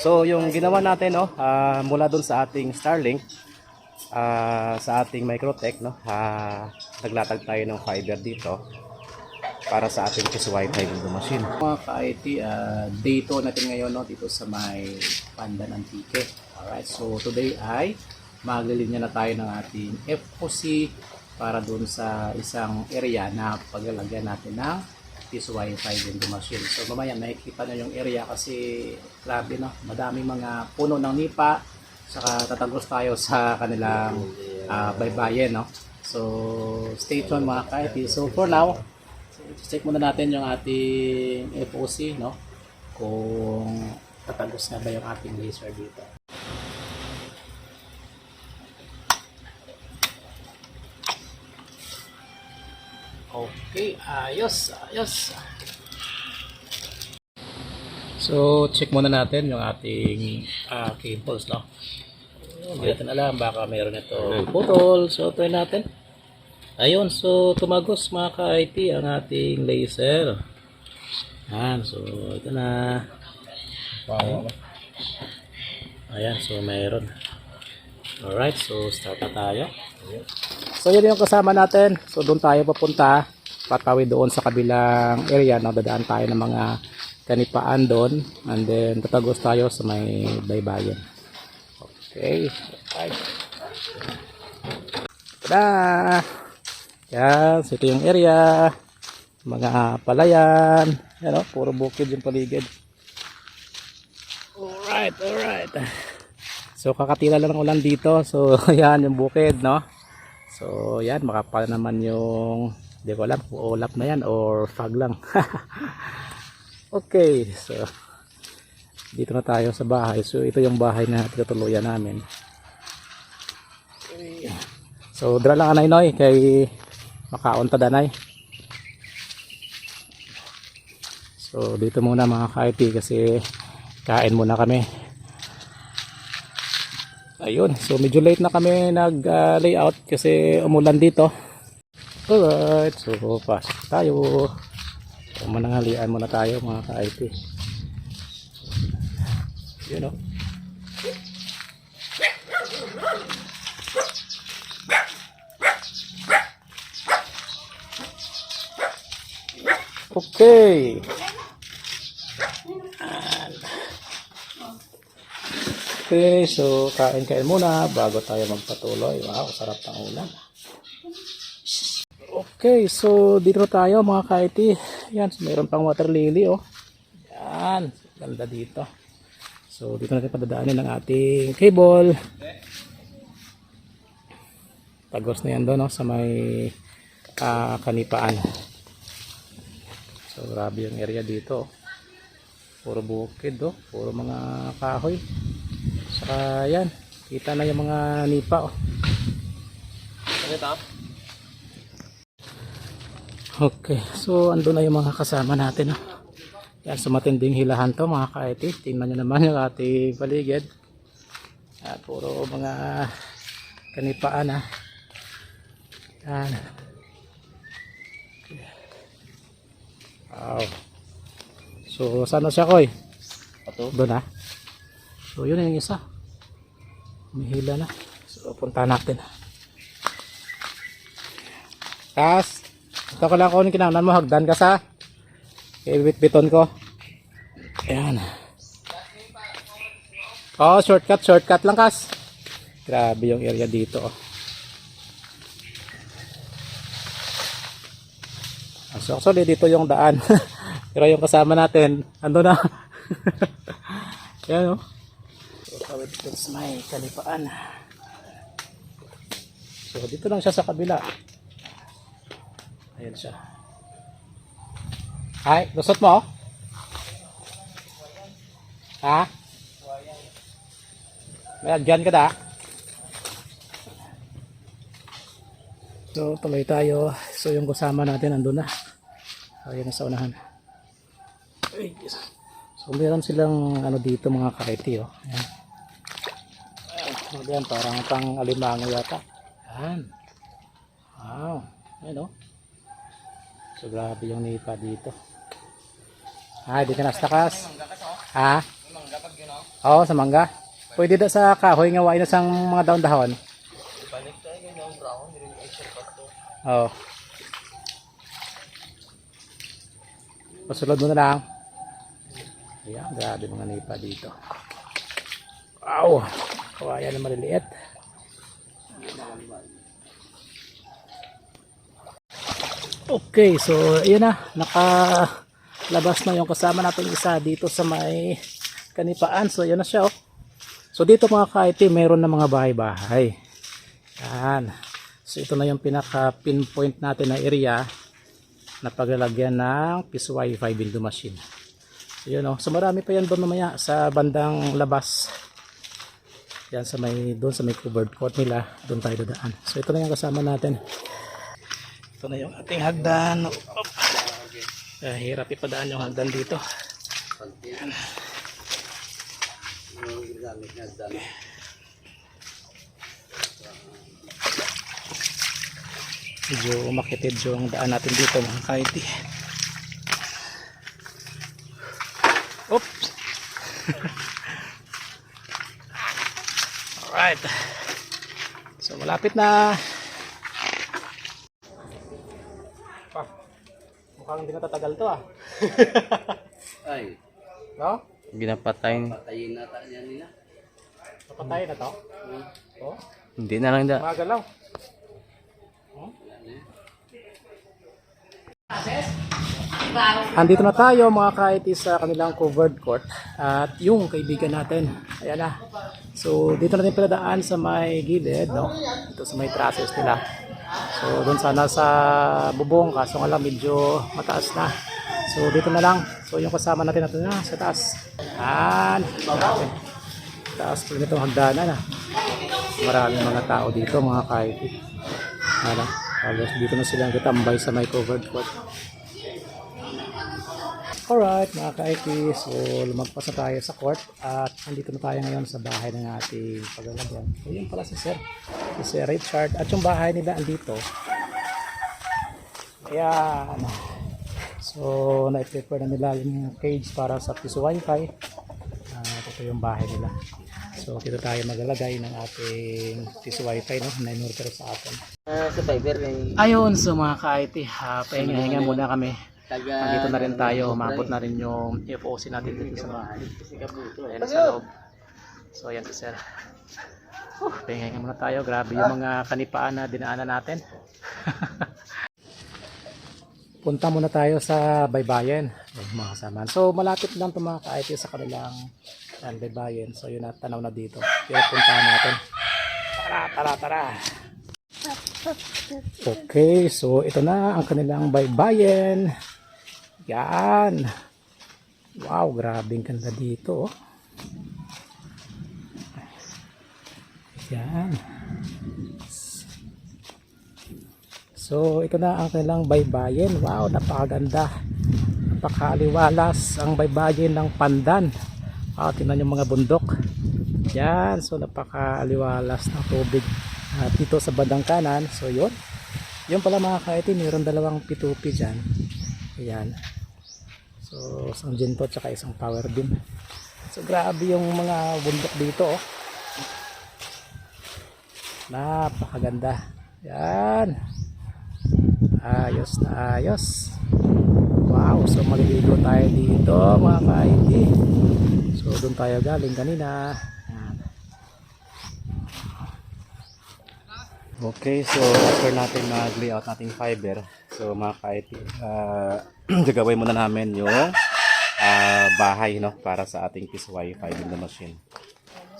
So yung ginawa natin no, mula dun sa ating Starlink, sa ating Microtech no, naglatag tayo ng fiber dito para sa ating Kiss Wi-Fi window machine. Mga ka-IT, day 2 natin ngayon no, dito sa may Pandan Antique. Alright, so today ay maglilinya na tayo ng ating FOC para dun sa isang area na paglalagyan natin ng Kiss Wi-Fi window machine. So mamaya makikita nyo yung area kasi grabe no, madaming mga puno ng nipa, saka tatagos tayo sa kanilang baybayin no. So stay tuned mga ka-IT. So for now, check muna natin yung ating FOC no, kung tatagos na ba yung ating laser dito. Okay, ayos. So check muna natin yung ating cables no. Dito na lang, baka mayroon ito putol. So try natin. Ayun, so tumagos mga ka-IT ang ating laser. Ayan, so ito na. Ayan, so mayroon. Alright, so start na tayo. So yun yung kasama natin. So doon tayo papunta. Patawid doon sa kabilang area. Dadaan tayo ng mga kanipaan doon. And then tatagos tayo sa may baybayin. Okay. Alright. Tada! Yan, so ito yung area, mga palayan, yan o, puro bukid yung paligid. Alright. So kakatila lang ng ulan dito, so yan yung bukid no. So yan, makapal naman yung, hindi ko alam kung ulap na yan or fog lang. Okay, so dito na tayo sa bahay. So ito yung bahay na tinutuluyan namin. So dala lang anay noy kay makaunta danay. So dito muna mga ka-IT kasi kain muna kami. Ayun, so medyo late na kami nag layout kasi umulan dito. Alright, so pasok tayo. So mananghalian muna tayo mga ka-IT. You know. Okay. Okay, so kain muna bago tayo magpatuloy. Wow, sarap ng ulam. Okay, so dito tayo mga ka-IT. Yan, so mayroon pang water lily oh. Yan, ganda dito. So dito natin padadaanin ng ating cable. Tagos na yan doon no, sa may kanipaan. So grabe yung area dito. Puro bukid oh, puro mga kahoy. Saka yan, kita na yung mga nipa oh. Okay, so ando na yung mga kasama natin oh. Yan, so matinding hilahan to mga ka-IT. Tingnan nyo naman yung ating paligid. Puro mga kanipaan ah. Yan. Wow. So saan na siya koy? Doon na. So yun yung isa. Umihila na. So punta natin. Kas, ito ko lang kunin kinanglan mo. Hagdan ka sa ibit-biton ko. Ayan. Oh, shortcut lang kas. Grabe yung area dito oh. So actually dito yung daan. Pero yung kasama natin ando na. Yan o. So tawid dito sa may kanipaan. So dito lang siya sa kabila. Ayan siya. Ay, lusot mo? Ha? May agyan ka da? So tuloy tayo. So yung kasama natin ando na. Ayan na sa unahan. So meron silang ano dito mga ka-IT oh. Ayan. Ayan, parang pang alimango yata. Ayan. Wow. Ayan oh. So grabe yung nipa dito. Di ka nastakas? Ha? Oo, sa mangga. Pwede da sa kahoy nga wain na sang mga dahon-dahon. Oo. Pasulod mo na lang. Ayan, grabe mga nipa dito. Wow! Kawayan na maliliit. Okay, so ayan na. Nakalabas na yung kasama natin isa dito sa may kanipaan. So ayan na siya oh. So dito mga ka-IT, meron na mga bahay-bahay. Yan. So ito na yung pinaka-pinpoint natin na area na paglalagyan ng PIS Wi-Fi window machine. So yun oh. So marami pa yan doon mamaya sa bandang labas. Yan sa may doon sa may covered court nila, doon tayo dadaan. So ito na yung kasama natin. Ito na yung ating hagdan. Hirap ipadaan yung hagdan dito. Yan. Medyo makitid yung daan natin dito mga ka-IT. Oops! Alright. So malapit na. Mukhang hindi natatagal to ah. Ay, No? Ginapatay. patayin na niya nila. Napatay na to? Oh? Hindi na lang da. Magalaw. Andito na tayo mga ka-IT sa kanilang covered court at yung kaibigan natin, ayan na. So dito natin pinadaan sa may gilid, no? Ito sa may trusses nila. So doon sana sa bubong, kaso nga lang medyo mataas na. So dito na lang. So yung kasama natin na sa taas. Yan. Taas pa rin itong hagdanan. Maraming mga tao dito mga ka-IT. Ano? Halos dito na silang katambay sa may covered court. Alright mga ka-IT, so lumagpas na tayo sa court at andito na tayo ngayon sa bahay ng ating paglalagyan. So yun pala si Sir Richard at yung bahay nila andito. Ayan. So na-prepare na nila yung cage para sa PIS Wi-Fi. Ito yung bahay nila. So dito tayo maglalagay ng ating PIS Wi-Fi, no? Na-order sa atin. Sa Fiverr ay Ayun, so mga ka-IT, pahinga-hinga muna kami. taga Nandito na rin tayo, umabot na rin yung FOC natin dito sa bahay. Ayan sa loob. So ayan si Sir. Pahinga muna tayo, grabe yung mga kanipaan na dinaanan natin. Punta muna tayo sa Baybayin, mga kasama. So malapit lang ito mga ka-IT sa kanilang Baybayin. So yun na, tanaw na dito. Kaya puntahan natin. Tara! Okay, so ito na ang kanilang Baybayin. Yan. Wow, grabing ganda dito. Oh. Yan. So, ito na ang kanilang Baybayin. Wow, napakaganda. Napakaliwalas ang Baybayin ng Pandan. Tingnan yung mga bundok. Yan. So, napakaliwalas ng tubig dito sa bandang kanan. So, yun. Yun pala mga ka-IT, mayroon dalawang P2P dyan. Ayan. So, isang ginto at saka isang power beam. So, grabe yung mga bundok dito. Oh. Napakaganda. Yan. Ayos na ayos. Wow. So, maliligo tayo dito mga ka-IT. So, doon tayo galing kanina. Yan. Okay, so after natin mag-layout nating fiber, so mga ka-IT, gagawin muna namin yung bahay, no, para sa ating PIS Wi-Fi window machine.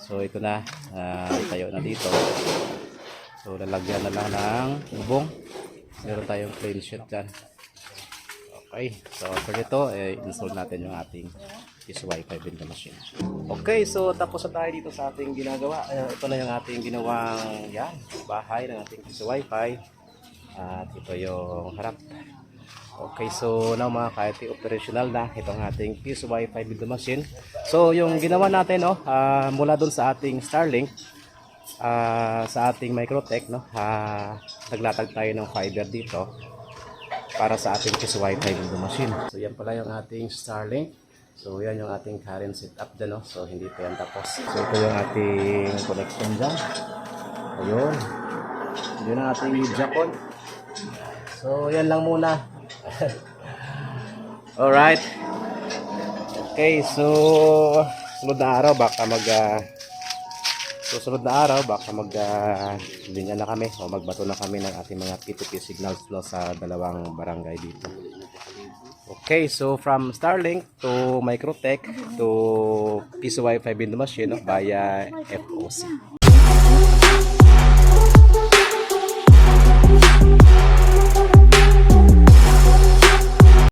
So ito na, tayo na dito. So lalagyan na lang ng bubong. Meron tayong plain sheet dyan. Okay, so after ito, install natin yung ating PIS Wi-Fi window machine. Okay, so tapos na tayo dito sa ating ginagawa. Ito na yung ating ginawang bahay ng ating PIS Wi-Fi. At ito yung harap. Okay, so now mga ka-IT, operational na itong ating PIS Wi-Fi window machine. So yung ginawa natin, mula dun sa ating Starlink, sa ating Microtech, naglatag tayo ng fiber dito para sa ating PIS Wi-Fi window machine. So yan pala yung ating Starlink. So yan yung ating current setup dyan, no? So hindi pa yan tapos. So ito yung ating connection dyan. Ayun. Yun ang ating jack on. So yan lang muna. Alright. Okay, so susunod na araw baka linya na kami o magbato na kami ng ating mga P2P signals no, sa dalawang barangay dito. Okay, so from Starlink to Microtech to Piso Wi-Fi Window Machine no, via FOC.